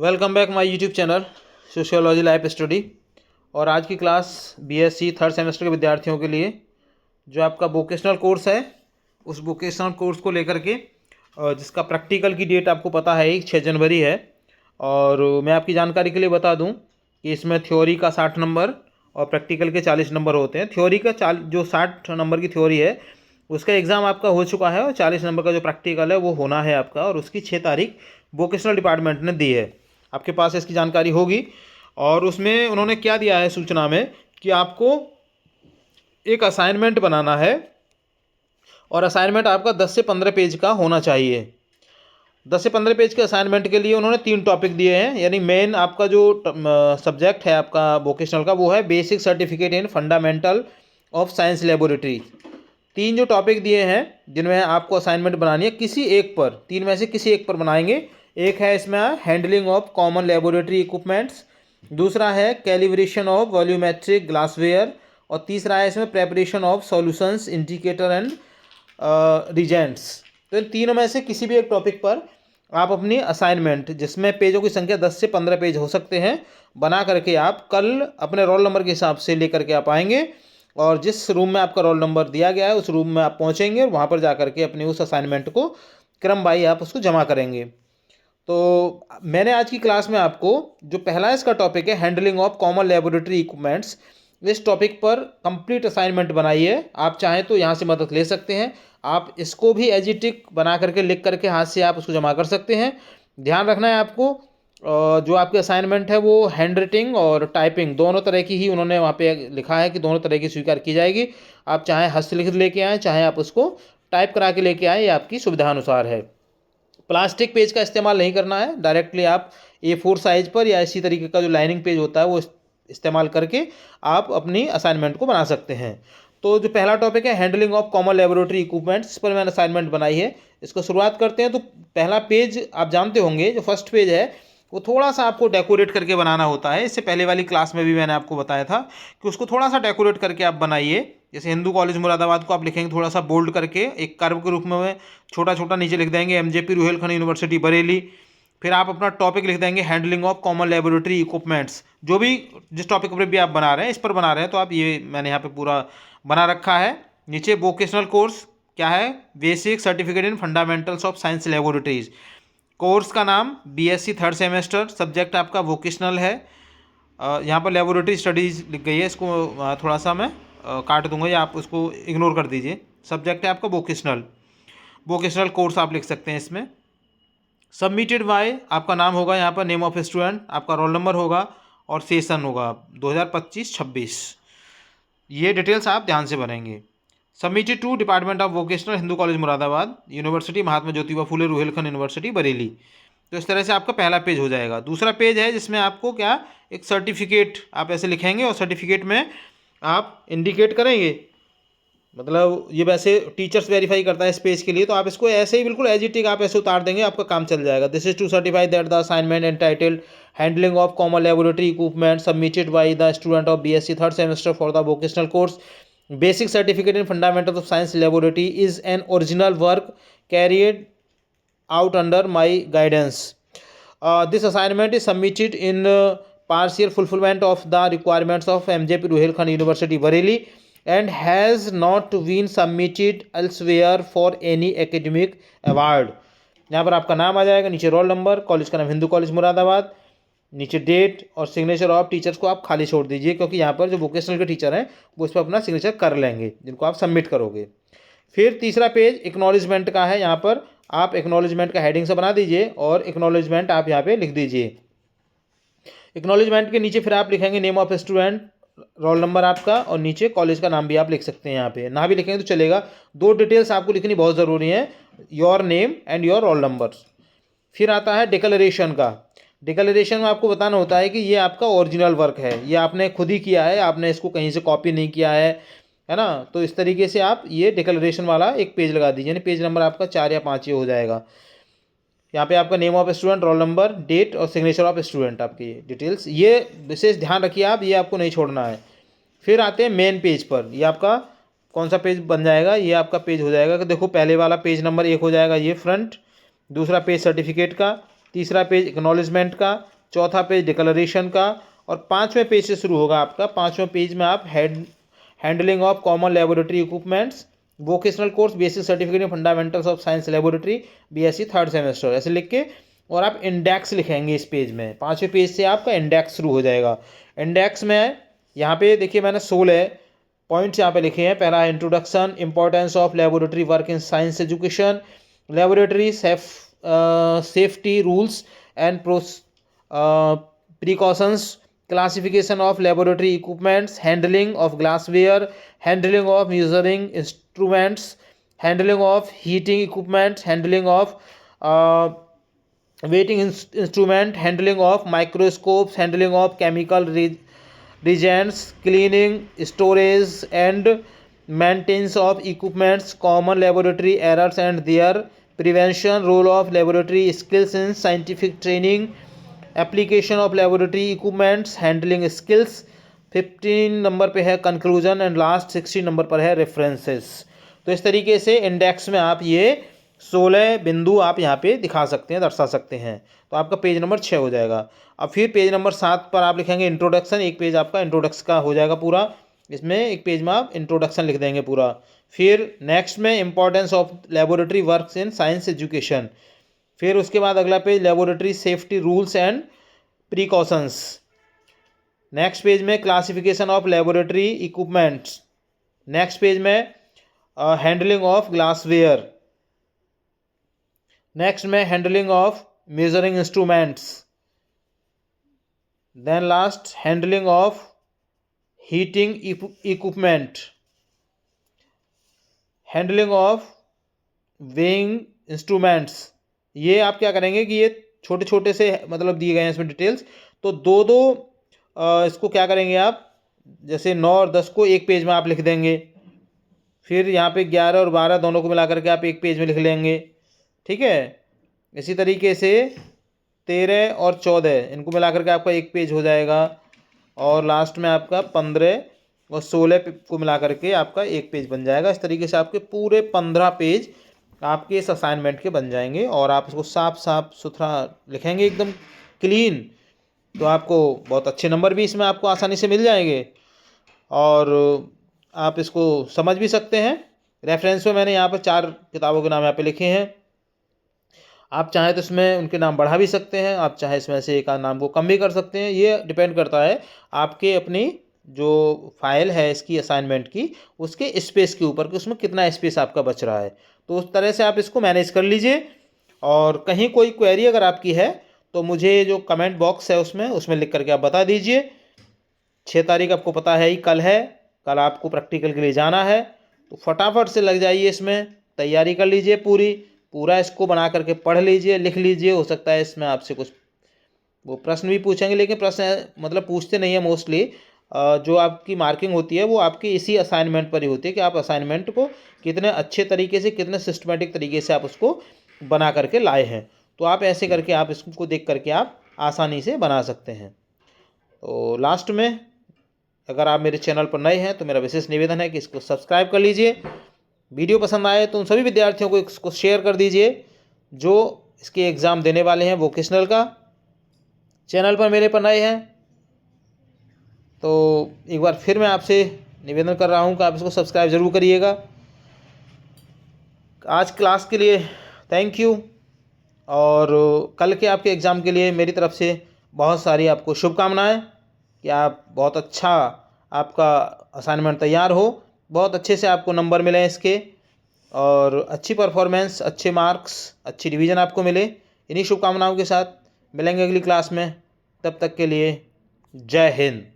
Welcome back my YouTube channel sociology life study. और आज की क्लास बीएससी थर्ड सेमेस्टर के विद्यार्थियों के लिए जो आपका वोकेशनल कोर्स है उस वोकेशनल कोर्स को लेकर के जिसका प्रैक्टिकल की डेट आपको पता है 6 जनवरी है। और मैं आपकी जानकारी के लिए बता दूं कि इसमें थ्योरी का 60 नंबर और प्रैक्टिकल के 40 नंबर होते हैं। थ्योरी का जो 60 नंबर की थ्योरी है उसका एग्ज़ाम आपका हो चुका है और 40 नंबर का जो प्रैक्टिकल है वो होना है आपका, और उसकी 6 तारीख वोकेशनल डिपार्टमेंट ने दी है। आपके पास इसकी जानकारी होगी। और उसमें उन्होंने क्या दिया है सूचना में कि आपको एक असाइनमेंट बनाना है और असाइनमेंट आपका 10 से 15 पेज का होना चाहिए। 10 से 15 पेज के असाइनमेंट के लिए उन्होंने 3 टॉपिक दिए हैं, यानी मेन आपका जो सब्जेक्ट है आपका वोकेशनल का वो है basic certificate in fundamental of science laboratory. 3 जो टॉपिक दिए हैं जिनमें आपको असाइनमेंट बनानी है, किसी एक पर, 3 में से किसी एक पर बनाएंगे। एक है इसमें handling of common laboratory equipments, दूसरा है कैलिब्रेशन ऑफ वॉल्यूमेट्रिक ग्लासवेयर, और तीसरा है इसमें preparation of solutions indicator and reagents. तो इन तीनों में से किसी भी एक टॉपिक पर आप अपनी असाइनमेंट, जिसमें पेजों की संख्या 10 से 15 पेज हो सकते हैं, बना करके आप कल अपने रोल नंबर के हिसाब से लेकर के आप आएंगे और जिस रूम में आपका रोल नंबर दिया गया है उस रूम में आप पहुंचेंगे और वहां पर जा करके अपनी उस असाइनमेंट को क्रम बाई आप उसको जमा करेंगे। तो मैंने आज की क्लास में आपको जो पहला इसका टॉपिक है handling of common laboratory equipments, इस टॉपिक पर कंप्लीट असाइनमेंट बनाई है। आप चाहें तो यहाँ से मदद ले सकते हैं, आप इसको भी एजिटिक बना करके लिख करके हाथ से आप उसको जमा कर सकते हैं। ध्यान रखना है आपको जो आपके असाइनमेंट है वो हैंड राइटिंग और टाइपिंग दोनों तरह की ही उन्होंने वहाँ पे लिखा है कि दोनों तरह की स्वीकार की जाएगी। आप चाहे हस्तलिखित लेके आएँ, चाहे आप उसको टाइप करा के लेके आएँ, ये आपकी सुविधा अनुसार है। प्लास्टिक पेज का इस्तेमाल नहीं करना है, डायरेक्टली आप A4 साइज पर या इसी तरीके का जो लाइनिंग पेज होता है वो इस्तेमाल करके आप अपनी असाइनमेंट को बना सकते हैं। तो जो पहला टॉपिक है handling of common laboratory equipments, इस पर मैंने असाइनमेंट बनाई है। इसको शुरुआत करते हैं। तो पहला पेज आप जानते होंगे, जो फर्स्ट पेज है वो थोड़ा सा आपको डेकोरेट करके बनाना होता है। इससे पहले वाली क्लास में भी मैंने आपको बताया था कि उसको थोड़ा सा डेकोरेट करके आप बनाइए। जैसे हिंदू कॉलेज मुरादाबाद को आप लिखेंगे थोड़ा सा बोल्ड करके, एक कर्व के रूप में छोटा छोटा नीचे लिख देंगे MJP रुहेलखंड यूनिवर्सिटी बरेली। फिर आप अपना टॉपिक लिख देंगे handling of common laboratory equipments. जो भी जिस टॉपिक पर भी आप बना रहे हैं, इस पर बना रहे हैं, तो आप ये मैंने यहाँ पे पूरा बना रखा है। नीचे वोकेशनल कोर्स क्या है, basic certificate in fundamentals of science laboratories. Course का नाम BSc थर्ड सेमेस्टर, सब्जेक्ट आपका वोकेशनल है। यहाँ पर लेबोरेटरी स्टडीज़ लिख गई है, इसको थोड़ा सा मैं काट दूंगा या आप उसको इग्नोर कर दीजिए। सब्जेक्ट है आपका वोकेशनल, वोकेशनल कोर्स आप लिख सकते हैं इसमें। सबमिटेड बाय आपका नाम होगा यहाँ पर, नेम ऑफ स्टूडेंट, आपका रोल नंबर होगा और सेशन होगा 2025-26। ये डिटेल्स आप ध्यान से भरेंगे। Submitted to department of vocational, Hindu college Moradabad university, Mahatma Jyotiba Phule Rohilkhand university Bareilly. तो इस तरह से आपका पहला पेज हो जाएगा। दूसरा पेज है जिसमें आपको क्या, एक सर्टिफिकेट आप ऐसे लिखेंगे और सर्टिफिकेट में आप इंडिकेट करेंगे, मतलब ये वैसे टीचर्स वेरीफाई करता है इस पेज के लिए, तो आप इसको ऐसे ही बिल्कुल एजिटिक आप ऐसे उतार देंगे, आपका काम चल जाएगा। This is to certify that the assignment entitled handling of common laboratory equipment submitted by the student of BSc third semester for the vocational course basic certificate in fundamentals of science laboratory is an original work carried out under my guidance. This assignment is submitted in partial fulfillment of the requirements of MJP Ruhelkhand University Bareilly and has not been submitted elsewhere for any academic award. यहाँ पर आपका नाम आ जाएगा, नीचे roll number, college का नाम Hindu college Moradabad, नीचे date और सिग्नेचर ऑफ टीचर्स को आप खाली छोड़ दीजिए, क्योंकि यहाँ पर जो वोकेशनल के टीचर हैं वो इस पर अपना सिग्नेचर कर लेंगे जिनको आप सबमिट करोगे। फिर तीसरा पेज एक्नॉलेजमेंट का है। यहाँ पर आप एक्नॉलेजमेंट का हेडिंग से बना दीजिए और एक्नॉलेजमेंट आप यहाँ पे लिख दीजिए। एक्नॉलेजमेंट के नीचे फिर आप लिखेंगे name of student, roll number आपका, और नीचे कॉलेज का नाम भी आप लिख सकते हैं। यहाँ पे ना भी लिखेंगे तो चलेगा, 2 डिटेल्स आपको लिखनी बहुत ज़रूरी है, your name and your roll number. फिर आता है डिक्लेरेशन का। डिक्लेरेशन में आपको बताना होता है कि ये आपका ओरिजिनल वर्क है, ये आपने खुद ही किया है, आपने इसको कहीं से कॉपी नहीं किया है ना। तो इस तरीके से आप ये डिक्लेरेशन वाला एक पेज लगा दीजिए, यानी पेज नंबर आपका 4 या 5 ये हो जाएगा। यहाँ पे आपका name of student, roll number, date और सिग्नेचर ऑफ स्टूडेंट, आपकी डिटेल्स, ये विशेष ध्यान रखिए आप, ये आपको नहीं छोड़ना है। फिर आते हैं मेन पेज पर। ये आपका कौन सा पेज बन जाएगा, ये आपका पेज हो जाएगा कि देखो पहले वाला पेज नंबर 1 हो जाएगा ये फ्रंट, दूसरा पेज सर्टिफिकेट का, तीसरा पेज एक्नॉलेजमेंट का, चौथा पेज डिक्लेरेशन का, और 5वें पेज से शुरू होगा आपका। 5वें पेज में आप handling of common laboratory equipments, vocational course basic certificate in fundamentals of science laboratory BSc third semester, ऐसे लिख के और आप इंडेक्स लिखेंगे इस पेज में। 5वें पेज से आपका इंडेक्स शुरू हो जाएगा। इंडेक्स में यहाँ पे देखिए मैंने 16 पॉइंट्स यहाँ पे लिखे हैं। पहला है introduction, importance of laboratory work in science education, laboratory safety rules and precautions, classification of laboratory equipments, handling of glassware, handling of measuring instruments, handling of heating equipment, handling of weighing instrument, handling of microscopes, handling of chemical reagents, cleaning, storage and maintenance of equipments, common laboratory errors and their prevention, role of laboratory skills in scientific training, application of laboratory equipments, handling skills. 15 number पे है conclusion and last 16 number पर है references. तो इस तरीके से index में आप ये 16 बिंदु आप यहाँ पे दिखा सकते हैं, दर्शा सकते हैं। तो आपका पेज नंबर 6 हो जाएगा। अब फिर पेज नंबर 7 पर आप लिखेंगे इंट्रोडक्शन। एक पेज आपका इंट्रोडक्शन का हो जाएगा पूरा, इसमें एक पेज में आप इंट्रोडक्शन लिख देंगे पूरा। फिर नेक्स्ट में importance of laboratory works in science education. फिर उसके बाद अगला page laboratory safety rules and precautions. Next page में classification of laboratory equipments. Next page में हैंडलिंग ऑफ ग्लासवेयर। नेक्स्ट में handling of measuring instruments. Then last handling of heating equipment, handling of weighing instruments. ये आप क्या करेंगे कि ये छोटे छोटे से मतलब दिए गए हैं इसमें डिटेल्स, तो दो दो इसको क्या करेंगे आप, जैसे 9 और 10 को एक पेज में आप लिख देंगे। फिर यहाँ पे 11 और 12 दोनों को मिला करके आप एक पेज में लिख लेंगे, ठीक है। इसी तरीके से 13 और 14 इनको मिला करके आपका एक पेज हो जाएगा, और लास्ट में आपका 15 और 16 को मिला करके आपका एक पेज बन जाएगा। इस तरीके से आपके पूरे 15 पेज आपके इस असाइनमेंट के बन जाएंगे, और आप इसको साफ साफ सुथरा लिखेंगे एकदम क्लीन, तो आपको बहुत अच्छे नंबर भी इसमें आपको आसानी से मिल जाएंगे, और आप इसको समझ भी सकते हैं। रेफरेंस में मैंने यहाँ पर 4 किताबों के नाम यहाँ पे लिखे हैं। आप चाहें तो इसमें उनके नाम बढ़ा भी सकते हैं, आप चाहे इसमें से एक आध नाम को कम भी कर सकते हैं। ये डिपेंड करता है आपके अपनी जो फाइल है इसकी असाइनमेंट की, उसके स्पेस के ऊपर कि उसमें कितना स्पेस आपका बच रहा है। तो उस तरह से आप इसको मैनेज कर लीजिए। और कहीं कोई क्वेरी अगर आपकी है तो मुझे जो कमेंट बॉक्स है उसमें लिख करके आप बता दीजिए। 6 तारीख आपको पता है ही कल है, कल आपको प्रैक्टिकल के लिए जाना है, तो फटाफट से लग जाइए, इसमें तैयारी कर लीजिए पूरा इसको बना करके पढ़ लीजिए, लिख लीजिए। हो सकता है इसमें आपसे कुछ वो प्रश्न भी पूछेंगे, लेकिन प्रश्न मतलब पूछते नहीं है मोस्टली। जो आपकी मार्किंग होती है वो आपकी इसी असाइनमेंट पर ही होती है कि आप असाइनमेंट को कितने अच्छे तरीके से, कितने सिस्टमेटिक तरीके से आप उसको बना करके लाए हैं। तो आप ऐसे करके आप इसको देख करके आप आसानी से बना सकते हैं। तो लास्ट में अगर आप मेरे चैनल पर नए हैं तो मेरा विशेष निवेदन है कि इसको सब्सक्राइब कर लीजिए। वीडियो पसंद आए तो उन सभी विद्यार्थियों को इसको शेयर कर दीजिए जो इसके एग्ज़ाम देने वाले हैं वोकेशनल का। चैनल पर मेरे पर नए हैं तो एक बार फिर मैं आपसे निवेदन कर रहा हूं कि आप इसको सब्सक्राइब ज़रूर करिएगा। आज क्लास के लिए थैंक यू, और कल के आपके एग्ज़ाम के लिए मेरी तरफ से बहुत सारी आपको शुभकामनाएं कि आप बहुत अच्छा आपका असाइनमेंट तैयार हो, बहुत अच्छे से आपको नंबर मिलें इसके, और अच्छी परफॉर्मेंस, अच्छे मार्क्स, अच्छी डिवीज़न आपको मिले। इन्हीं शुभकामनाओं के साथ मिलेंगे अगली क्लास में। तब तक के लिए जय हिंद।